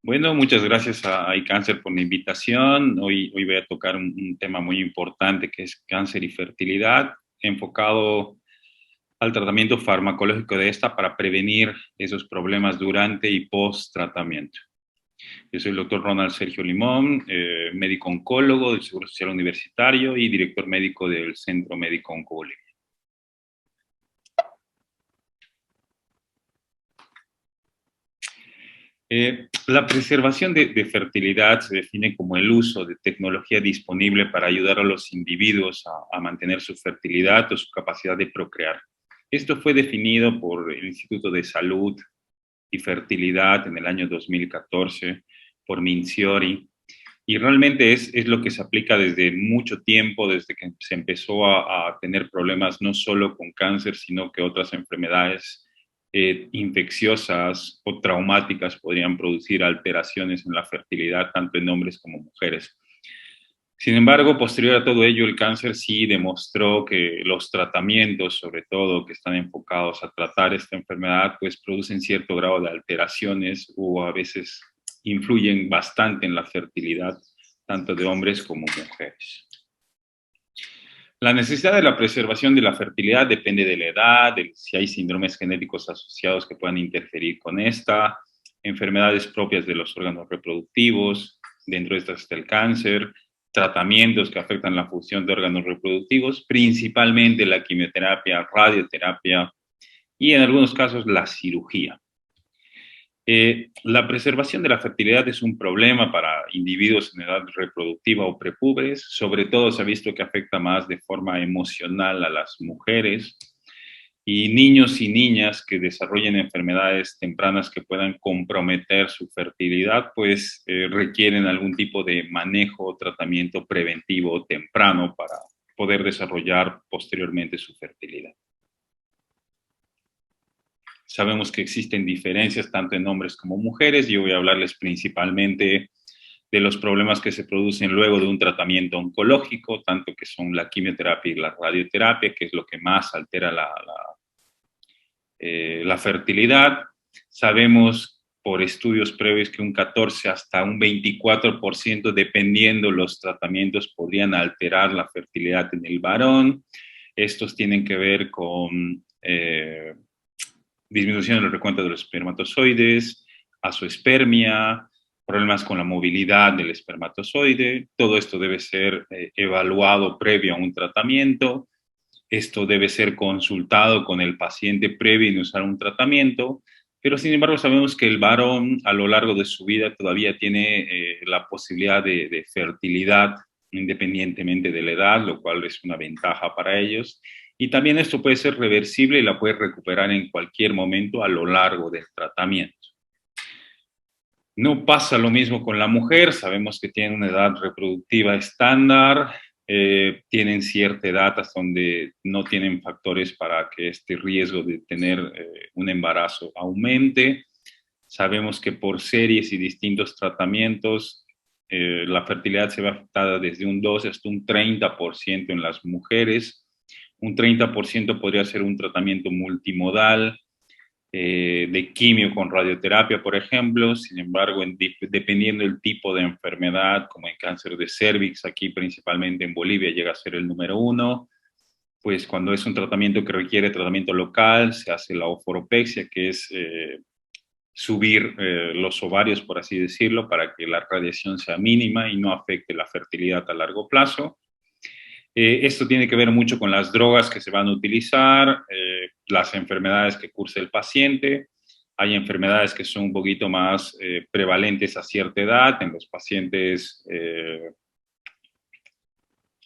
Bueno, muchas gracias a iCáncer por la invitación. Hoy voy a tocar un tema muy importante que es cáncer y fertilidad, enfocado al tratamiento farmacológico de esta para prevenir esos problemas durante y post tratamiento. Yo soy el doctor Ronald Sergio Limón, médico oncólogo del Seguro Social Universitario y director médico del Centro Médico Oncólogo. La preservación de fertilidad se define como el uso de tecnología disponible para ayudar a los individuos a mantener su fertilidad o su capacidad de procrear. Esto fue definido por el Instituto de Salud y Fertilidad en el año 2014 por Minciori, y realmente es lo que se aplica desde mucho tiempo, desde que se empezó a tener problemas no solo con cáncer, sino que otras enfermedades infecciosas o traumáticas podrían producir alteraciones en la fertilidad, tanto en hombres como mujeres. Sin embargo, posterior a todo ello, el cáncer sí demostró que los tratamientos, sobre todo, que están enfocados a tratar esta enfermedad, pues producen cierto grado de alteraciones o a veces influyen bastante en la fertilidad, tanto de hombres como mujeres. La necesidad de la preservación de la fertilidad depende de la edad, de si hay síndromes genéticos asociados que puedan interferir con esta, enfermedades propias de los órganos reproductivos, dentro de estas está el cáncer, tratamientos que afectan la función de órganos reproductivos, principalmente la quimioterapia, radioterapia y en algunos casos la cirugía. La preservación de la fertilidad es un problema para individuos en edad reproductiva o prepúberes. Sobre todo se ha visto que afecta más de forma emocional a las mujeres y niños y niñas que desarrollen enfermedades tempranas que puedan comprometer su fertilidad, pues requieren algún tipo de manejo o tratamiento preventivo temprano para poder desarrollar posteriormente su fertilidad. Sabemos que existen diferencias tanto en hombres como mujeres. Yo voy a hablarles principalmente de los problemas que se producen luego de un tratamiento oncológico, tanto que son la quimioterapia y la radioterapia, que es lo que más altera la fertilidad. Sabemos por estudios previos que un 14 hasta un 24%, dependiendo los tratamientos, podrían alterar la fertilidad en el varón. Estos tienen que ver con disminución del recuento de los espermatozoides, azoospermia, problemas con la movilidad del espermatozoide. Todo esto debe ser evaluado previo a un tratamiento. Esto debe ser consultado con el paciente previo a iniciar un tratamiento, pero sin embargo sabemos que el varón a lo largo de su vida todavía tiene la posibilidad de fertilidad independientemente de la edad, lo cual es una ventaja para ellos. Y también esto puede ser reversible y la puede recuperar en cualquier momento a lo largo del tratamiento. No pasa lo mismo con la mujer, sabemos que tiene una edad reproductiva estándar, tienen cierta edad hasta donde no tienen factores para que este riesgo de tener un embarazo aumente. Sabemos que por series y distintos tratamientos, la fertilidad se ve afectada desde un 12 hasta un 30% en las mujeres. Un 30% podría ser un tratamiento multimodal, de quimio con radioterapia, por ejemplo. Sin embargo, dependiendo del tipo de enfermedad, como el cáncer de cervix, aquí principalmente en Bolivia llega a ser el número uno, pues cuando es un tratamiento que requiere tratamiento local, se hace la oforopexia, que es subir los ovarios, por así decirlo, para que la radiación sea mínima y no afecte la fertilidad a largo plazo. Esto tiene que ver mucho con las drogas que se van a utilizar, las enfermedades que cursa el paciente. Hay enfermedades que son un poquito más prevalentes a cierta edad en los pacientes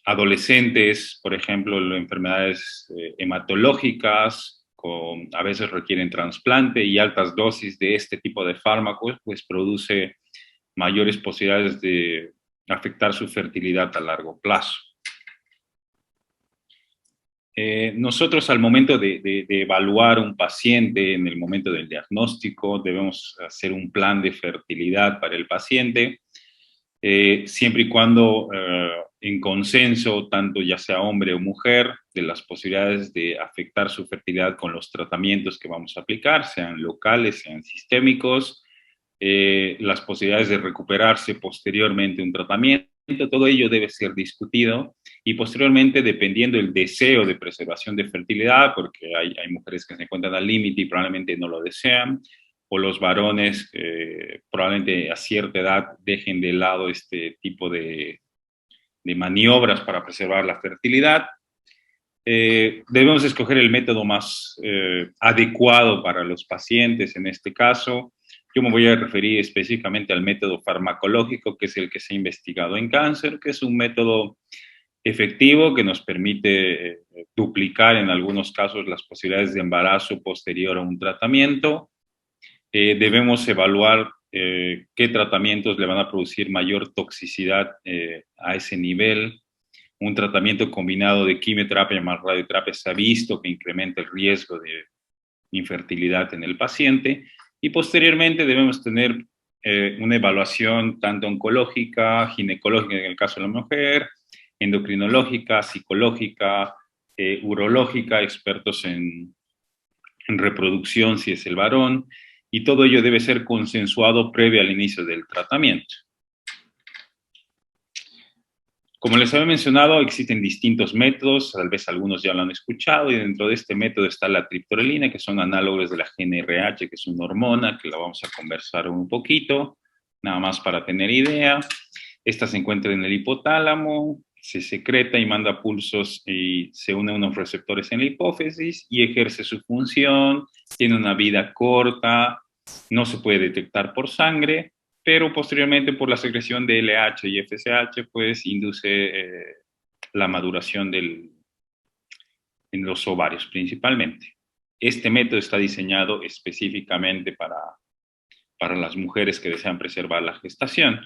adolescentes, por ejemplo, enfermedades hematológicas, a veces requieren trasplante y altas dosis de este tipo de fármacos, pues produce mayores posibilidades de afectar su fertilidad a largo plazo. Nosotros al momento de evaluar un paciente, en el momento del diagnóstico, debemos hacer un plan de fertilidad para el paciente, siempre y cuando en consenso, tanto ya sea hombre o mujer, de las posibilidades de afectar su fertilidad con los tratamientos que vamos a aplicar, sean locales, sean sistémicos. las posibilidades de recuperarse posteriormente un tratamiento, todo ello debe ser discutido y posteriormente, dependiendo del deseo de preservación de fertilidad, porque hay mujeres que se encuentran al límite y probablemente no lo desean, o los varones probablemente a cierta edad dejen de lado este tipo de maniobras para preservar la fertilidad. Debemos escoger el método más adecuado para los pacientes en este caso. Yo me voy a referir específicamente al método farmacológico, que es el que se ha investigado en cáncer, que es un método efectivo que nos permite duplicar en algunos casos las posibilidades de embarazo posterior a un tratamiento. Debemos evaluar qué tratamientos le van a producir mayor toxicidad a ese nivel. Un tratamiento combinado de quimioterapia más radioterapia se ha visto que incrementa el riesgo de infertilidad en el paciente y posteriormente debemos tener una evaluación tanto oncológica, ginecológica en el caso de la mujer, endocrinológica, psicológica, urológica, expertos en reproducción si es el varón, y todo ello debe ser consensuado previo al inicio del tratamiento. Como les había mencionado, existen distintos métodos, tal vez algunos ya lo han escuchado, y dentro de este método está la triptorelina, que son análogos de la GnRH, que es una hormona, que la vamos a conversar un poquito, nada más para tener idea. Esta se encuentra en el hipotálamo, se secreta y manda pulsos y se une a unos receptores en la hipófisis y ejerce su función, tiene una vida corta, no se puede detectar por sangre, pero posteriormente por la secreción de LH y FSH, pues induce la maduración en los ovarios principalmente. Este método está diseñado específicamente para las mujeres que desean preservar la gestación.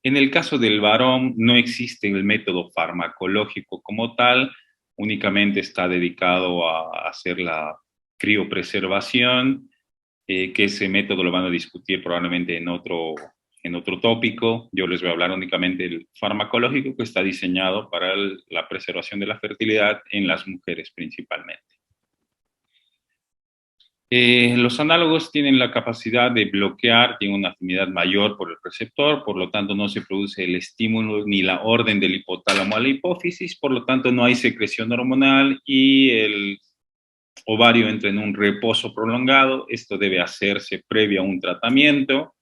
En el caso del varón no existe el método farmacológico como tal, únicamente está dedicado a hacer la criopreservación, que ese método lo van a discutir probablemente en otro tópico. Yo les voy a hablar únicamente del farmacológico que está diseñado para la preservación de la fertilidad en las mujeres principalmente. Los análogos tienen la capacidad de bloquear, tienen una afinidad mayor por el receptor, por lo tanto no se produce el estímulo ni la orden del hipotálamo a la hipófisis, por lo tanto no hay secreción hormonal y el ovario entra en un reposo prolongado. Esto debe hacerse previo a un tratamiento,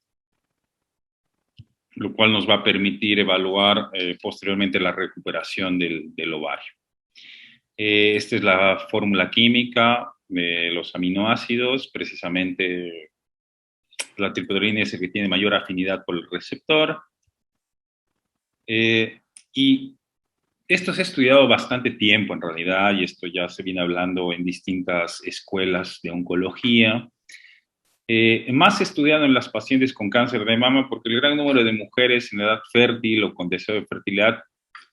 lo cual nos va a permitir evaluar posteriormente la recuperación del ovario. Esta es la fórmula química de los aminoácidos. Precisamente la triptorelina es el que tiene mayor afinidad por el receptor. Y esto se ha estudiado bastante tiempo en realidad, y esto ya se viene hablando en distintas escuelas de oncología. Más estudiado en las pacientes con cáncer de mama, porque el gran número de mujeres en edad fértil o con deseo de fertilidad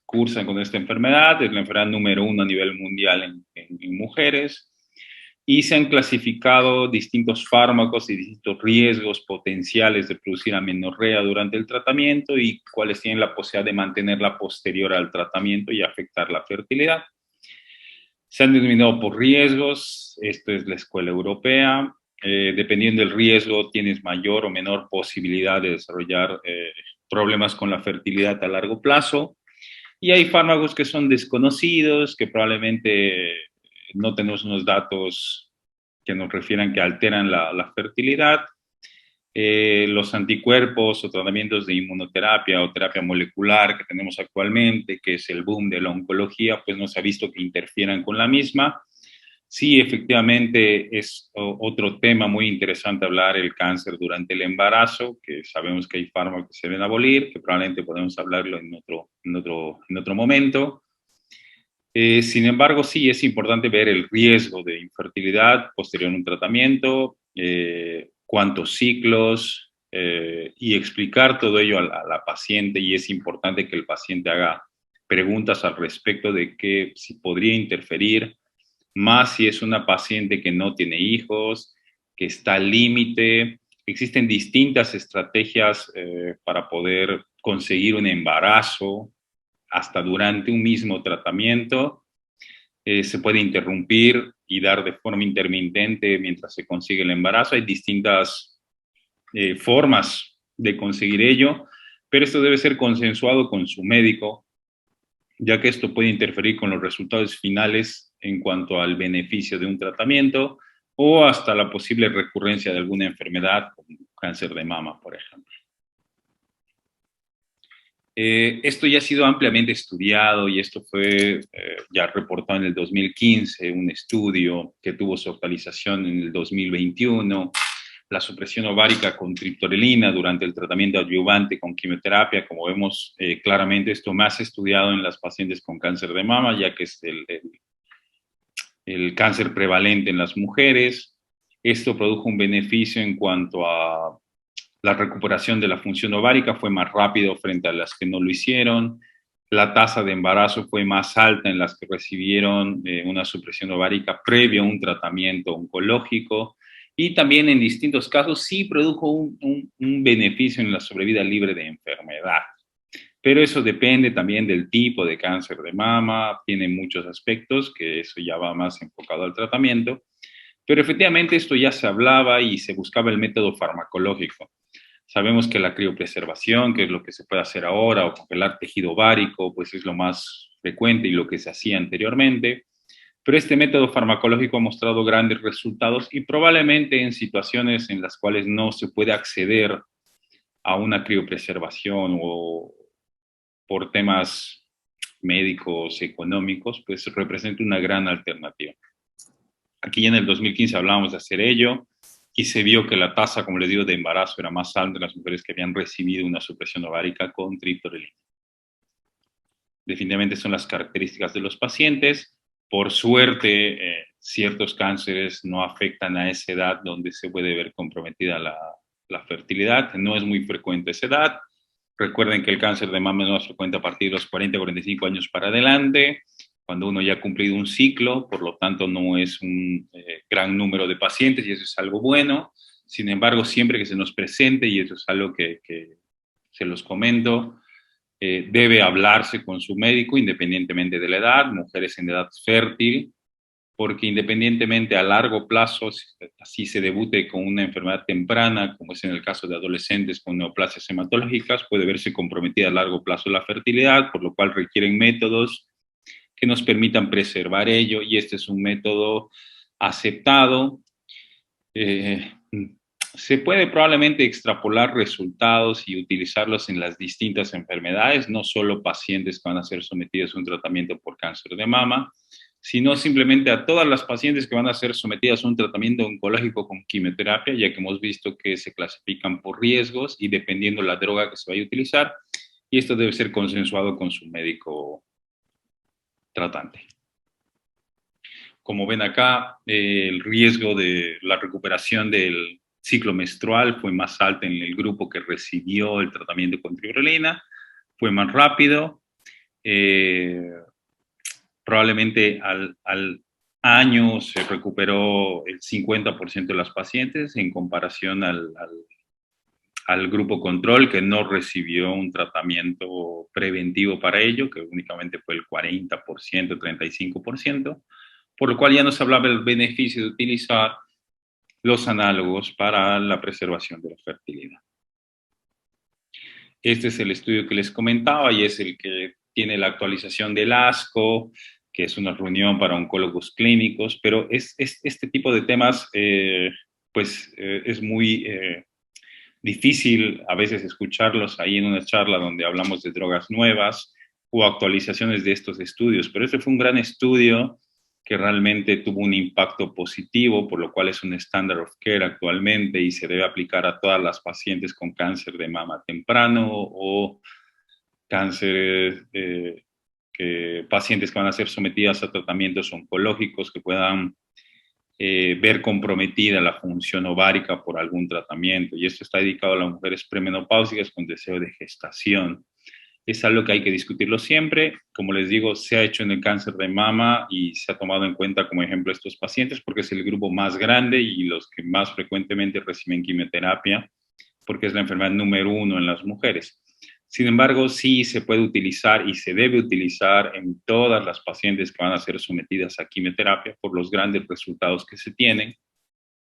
cursan con esta enfermedad. Es la enfermedad número 1 a nivel mundial en mujeres. Y se han clasificado distintos fármacos y distintos riesgos potenciales de producir amenorrea durante el tratamiento y cuáles tienen la posibilidad de mantenerla posterior al tratamiento y afectar la fertilidad. Se han denominado por riesgos, esto es la escuela europea. Dependiendo del riesgo, tienes mayor o menor posibilidad de desarrollar problemas con la fertilidad a largo plazo. Y hay fármacos que son desconocidos, que probablemente no tenemos unos datos que nos refieran que alteran la fertilidad. Los anticuerpos o tratamientos de inmunoterapia o terapia molecular que tenemos actualmente, que es el boom de la oncología, pues no se ha visto que interfieran con la misma. Sí, efectivamente es otro tema muy interesante hablar el cáncer durante el embarazo, que sabemos que hay fármacos que se deben abolir, que probablemente podemos hablarlo en otro momento. Sin embargo, sí es importante ver el riesgo de infertilidad posterior a un tratamiento, cuántos ciclos, y explicar todo ello a la paciente, y es importante que el paciente haga preguntas al respecto de que si podría interferir, más si es una paciente que no tiene hijos, que está al límite. Existen distintas estrategias para poder conseguir un embarazo hasta durante un mismo tratamiento. Se puede interrumpir y dar de forma intermitente mientras se consigue el embarazo. Hay distintas formas de conseguir ello, pero esto debe ser consensuado con su médico, ya que esto puede interferir con los resultados finales en cuanto al beneficio de un tratamiento o hasta la posible recurrencia de alguna enfermedad, como cáncer de mama, por ejemplo. Esto ya ha sido ampliamente estudiado y esto fue ya reportado en el 2015, un estudio que tuvo su actualización en el 2021, la supresión ovárica con triptorelina durante el tratamiento adyuvante con quimioterapia. Como vemos claramente, esto más estudiado en las pacientes con cáncer de mama, ya que es el cáncer prevalente en las mujeres. Esto produjo un beneficio en cuanto a la recuperación de la función ovárica, fue más rápido frente a las que no lo hicieron. La tasa de embarazo fue más alta en las que recibieron una supresión ovárica previo a un tratamiento oncológico. Y también en distintos casos sí produjo un beneficio en la sobrevida libre de enfermedad. Pero eso depende también del tipo de cáncer de mama, tiene muchos aspectos, que eso ya va más enfocado al tratamiento. Pero efectivamente esto ya se hablaba y se buscaba el método farmacológico. Sabemos que la criopreservación, que es lo que se puede hacer ahora, o congelar tejido ovárico, pues es lo más frecuente y lo que se hacía anteriormente. Pero este método farmacológico ha mostrado grandes resultados y probablemente en situaciones en las cuales no se puede acceder a una criopreservación o por temas médicos, económicos, pues representa una gran alternativa. Aquí ya en el 2015 hablábamos de hacer ello y se vio que la tasa, como les digo, de embarazo era más alta en las mujeres que habían recibido una supresión ovárica con triptorelina. Definitivamente son las características de los pacientes. Por suerte, ciertos cánceres no afectan a esa edad donde se puede ver comprometida la fertilidad. No es muy frecuente esa edad. Recuerden que el cáncer de mama no es frecuente a partir de los 40, 45 años para adelante, cuando uno ya ha cumplido un ciclo, por lo tanto no es un gran número de pacientes y eso es algo bueno. Sin embargo, siempre que se nos presente, y eso es algo que se los comento, debe hablarse con su médico independientemente de la edad, mujeres en edad fértil, porque independientemente a largo plazo, si se debute con una enfermedad temprana, como es en el caso de adolescentes con neoplasias hematológicas, puede verse comprometida a largo plazo la fertilidad, por lo cual requieren métodos que nos permitan preservar ello, y este es un método aceptado. Eh, se puede probablemente extrapolar resultados y utilizarlos en las distintas enfermedades, no solo pacientes que van a ser sometidos a un tratamiento por cáncer de mama, sino simplemente a todas las pacientes que van a ser sometidas a un tratamiento oncológico con quimioterapia, ya que hemos visto que se clasifican por riesgos y dependiendo la droga que se vaya a utilizar, y esto debe ser consensuado con su médico tratante. Como ven acá, el riesgo de la recuperación del ciclo menstrual fue más alto en el grupo que recibió el tratamiento con triptorelina, fue más rápido. Probablemente al año se recuperó el 50% de las pacientes en comparación al grupo control que no recibió un tratamiento preventivo para ello, que únicamente fue el 40%, 35%, por lo cual ya nos hablaba del beneficio de utilizar los análogos para la preservación de la fertilidad. Este es el estudio que les comentaba y es el que tiene la actualización del ASCO, que es una reunión para oncólogos clínicos, pero este tipo de temas es muy difícil a veces escucharlos ahí en una charla donde hablamos de drogas nuevas o actualizaciones de estos estudios, pero este fue un gran estudio que realmente tuvo un impacto positivo, por lo cual es un standard of care actualmente y se debe aplicar a todas las pacientes con cáncer de mama temprano o cáncer, pacientes que van a ser sometidas a tratamientos oncológicos que puedan ver comprometida la función ovárica por algún tratamiento. Y esto está dedicado a las mujeres premenopáusicas con deseo de gestación. Es algo que hay que discutirlo siempre. Como les digo, se ha hecho en el cáncer de mama y se ha tomado en cuenta como ejemplo estos pacientes porque es el grupo más grande y los que más frecuentemente reciben quimioterapia porque es la enfermedad número 1 en las mujeres. Sin embargo, sí se puede utilizar y se debe utilizar en todas las pacientes que van a ser sometidas a quimioterapia por los grandes resultados que se tienen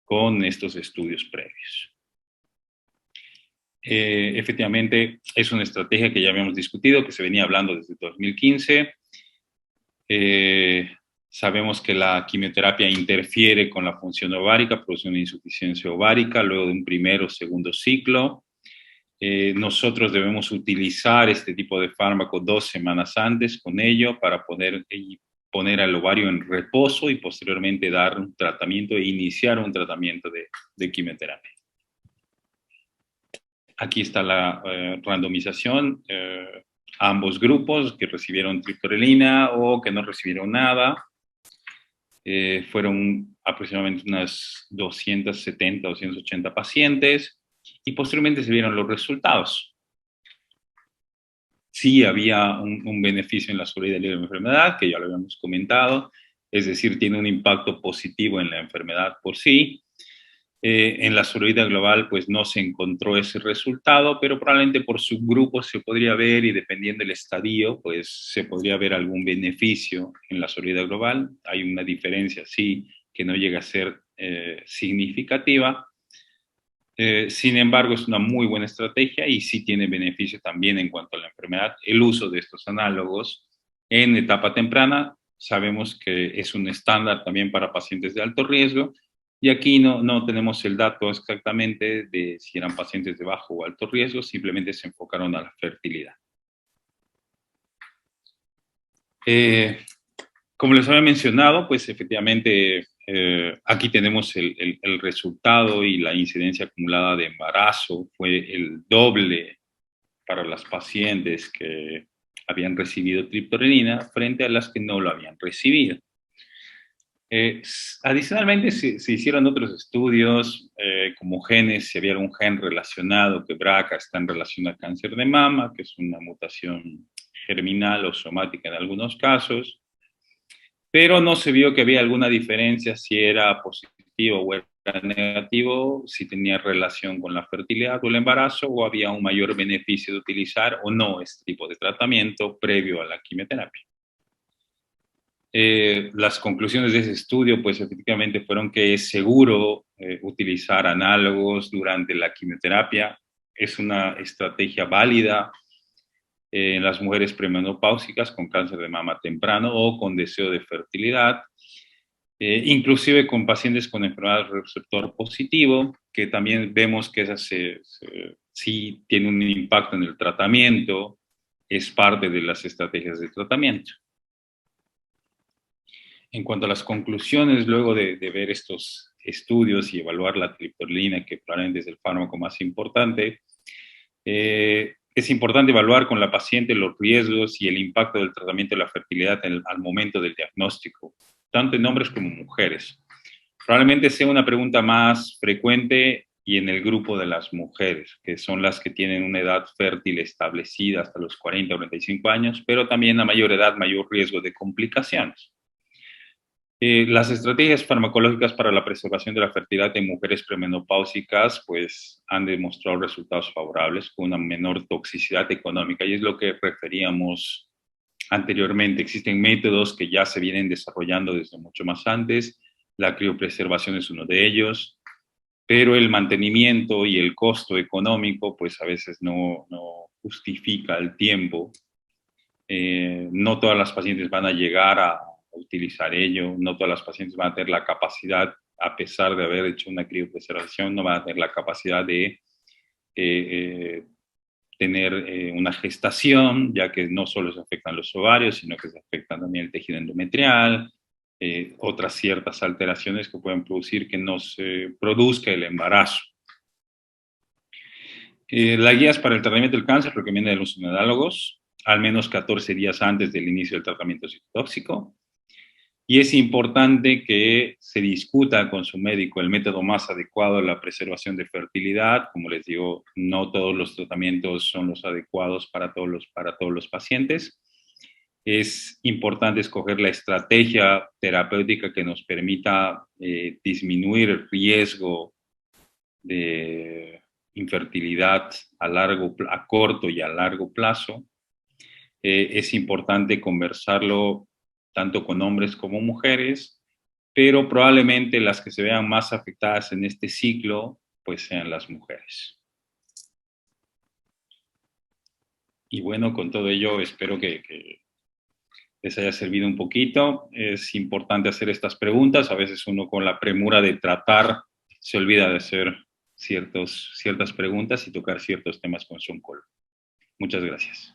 con estos estudios previos. Efectivamente, es una estrategia que ya habíamos discutido, que se venía hablando desde 2015. Eh, Sabemos que la quimioterapia interfiere con la función ovárica, produce una insuficiencia ovárica luego de un primer o segundo ciclo. Nosotros debemos utilizar este tipo de fármaco 2 semanas antes con ello para poner al ovario en reposo y posteriormente dar un tratamiento e iniciar un tratamiento de quimioterapia. Aquí está la randomización. Ambos grupos que recibieron triptorelina o que no recibieron nada. Fueron aproximadamente unas 270, 280 pacientes y posteriormente se vieron los resultados. Sí había un beneficio en la sobrevida de la enfermedad, que ya lo habíamos comentado, es decir, tiene un impacto positivo en la enfermedad por sí. En la sobrevida global, pues no se encontró ese resultado, pero probablemente por subgrupos se podría ver y dependiendo del estadio, pues se podría ver algún beneficio en la sobrevida global. Hay una diferencia, sí, que no llega a ser significativa. Sin embargo, es una muy buena estrategia y sí tiene beneficio también en cuanto a la enfermedad. El uso de estos análogos en etapa temprana, sabemos que es un estándar también para pacientes de alto riesgo y aquí no tenemos el dato exactamente de si eran pacientes de bajo o alto riesgo, simplemente se enfocaron a la fertilidad. Eh, Como les había mencionado, pues efectivamente aquí tenemos el resultado y la incidencia acumulada de embarazo fue el doble para las pacientes que habían recibido triptorelina frente a las que no lo habían recibido. Adicionalmente, se hicieron otros estudios como genes, si había algún gen relacionado, que BRCA está en relación a cáncer de mama, que es una mutación germinal o somática en algunos casos, pero no se vio que había alguna diferencia si era positivo o era negativo, si tenía relación con la fertilidad o el embarazo, o había un mayor beneficio de utilizar o no este tipo de tratamiento previo a la quimioterapia. Las conclusiones de ese estudio, pues efectivamente fueron que es seguro utilizar análogos durante la quimioterapia, es una estrategia válida en las mujeres premenopáusicas con cáncer de mama temprano o con deseo de fertilidad, inclusive con pacientes con enfermedad receptor positivo, que también vemos que esa sí tiene un impacto en el tratamiento, es parte de las estrategias de tratamiento. En cuanto a las conclusiones, luego de ver estos estudios y evaluar la triptorelina, que probablemente es el fármaco más importante, es importante evaluar con la paciente los riesgos y el impacto del tratamiento de la fertilidad al momento del diagnóstico, tanto en hombres como mujeres. Probablemente sea una pregunta más frecuente y en el grupo de las mujeres, que son las que tienen una edad fértil establecida hasta los 40 o 45 años, pero también a mayor edad, mayor riesgo de complicaciones. Las estrategias farmacológicas para la preservación de la fertilidad en mujeres premenopáusicas pues han demostrado resultados favorables con una menor toxicidad económica y es lo que referíamos anteriormente. Existen métodos que ya se vienen desarrollando desde mucho más antes, la criopreservación es uno de ellos, pero el mantenimiento y el costo económico pues a veces no justifica el tiempo. No todas las pacientes van a llegar a utilizar ello, no todas las pacientes van a tener la capacidad, a pesar de haber hecho una criopreservación, no van a tener la capacidad de tener una gestación, ya que no solo se afectan los ovarios, sino que se afectan también el tejido endometrial, otras ciertas alteraciones que pueden producir que no se produzca el embarazo. Las guías para el tratamiento del cáncer recomiendan el uso de análogos al menos 14 días antes del inicio del tratamiento citotóxico. Y es importante que se discuta con su médico el método más adecuado a la preservación de fertilidad. Como les digo, no todos los tratamientos son los adecuados para todos los pacientes. Es importante escoger la estrategia terapéutica que nos permita disminuir el riesgo de infertilidad a corto y a largo plazo. Es importante conversarlo tanto con hombres como mujeres, pero probablemente las que se vean más afectadas en este ciclo, pues sean las mujeres. Y bueno, con todo ello espero que les haya servido un poquito. Es importante hacer estas preguntas. A veces uno con la premura de tratar se olvida de hacer ciertas preguntas y tocar ciertos temas con su oncólogo. Muchas gracias.